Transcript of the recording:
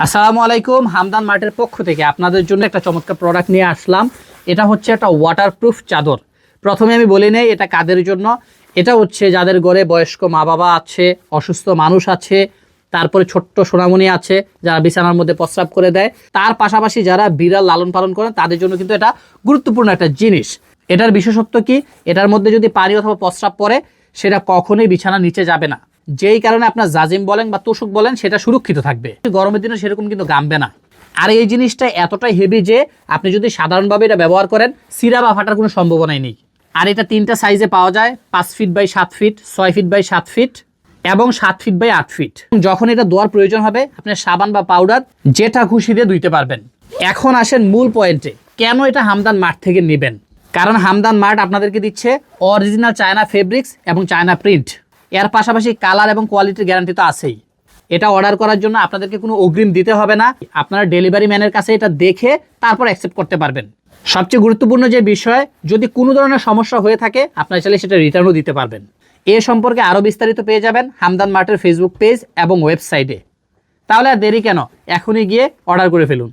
আসসালামু আলাইকুম। হামদান মার্টের পক্ষ থেকে আপনাদের জন্য একটা চমৎকার প্রোডাক্ট নিয়ে আসলাম। এটা হচ্ছে একটা ওয়াটারপ্রুফ চাদর। প্রথমে আমি বলে নেই এটা কাদের জন্য। এটা হচ্ছে যাদের ঘরে বয়স্ক মা বাবা আছে, অসুস্থ মানুষ আছে, তারপরে ছোট্ট সোনামণি আছে যারা বিছানার মধ্যে প্রস্রাব করে দেয়, তার পাশাপাশি যারা বিড়াল লালন পালন করেন তাদের জন্য কিন্তু এটা গুরুত্বপূর্ণ একটা জিনিস। এটার বিশেষত্ব কি, এটার মধ্যে যদি পানি অথবা প্রস্রাব পড়ে সেটা কখনোই বিছানার নিচে যাবে না, যেই কারণে আপনার জাজিম বলেন বা তোষক বলেন সেটা সুরক্ষিত থাকবে। গরমের দিনে সেরকম কিন্তু গামবে না। আর এই জিনিসটা এতটাই হেভি যে আপনি যদি সাধারণভাবে এটা ব্যবহার করেন ছিঁড়া বা ফাটার কোনো সম্ভাবনাই নেই। আর এটা 3টা সাইজে পাওয়া যায়, 5 feet by 7 feet, 6 feet by 7 feet এবং 7 ফিট বাই 8 ফিট। যখন এটা ধোয়ার প্রয়োজন হবে আপনি সাবান বা পাউডার যেটা খুশি দিয়ে ধুইতে পারবেন। এখন আসেন মূল পয়েন্টে, কেন এটা হামদান মার্ট থেকে নেবেন। কারণ হামদান মার্ট আপনাদেরকে দিচ্ছে অরিজিনাল চায়না ফেব্রিক্স এবং চায়না প্রিন্ট। এর পাশাপাশি কালার এবং কোয়ালিটির গ্যারান্টি তো আছেই। এটা অর্ডার করার জন্য আপনাদেরকে কোনো অগ্রিম দিতে হবে না, আপনারা ডেলিভারি ম্যানের কাছে এটা দেখে তারপর অ্যাকসেপ্ট করতে পারবেন। সবচেয়ে গুরুত্বপূর্ণ যে বিষয়, যদি কোনো ধরনের সমস্যা হয়ে থাকে আপনারা চাইলে সেটা রিটার্নও দিতে পারবেন। এ সম্পর্কে আরও বিস্তারিত পেয়ে যাবেন হামদান মার্টের ফেসবুক পেজ এবং ওয়েবসাইটে। তাহলে আর দেরি কেন, এখনই গিয়ে অর্ডার করে ফেলুন।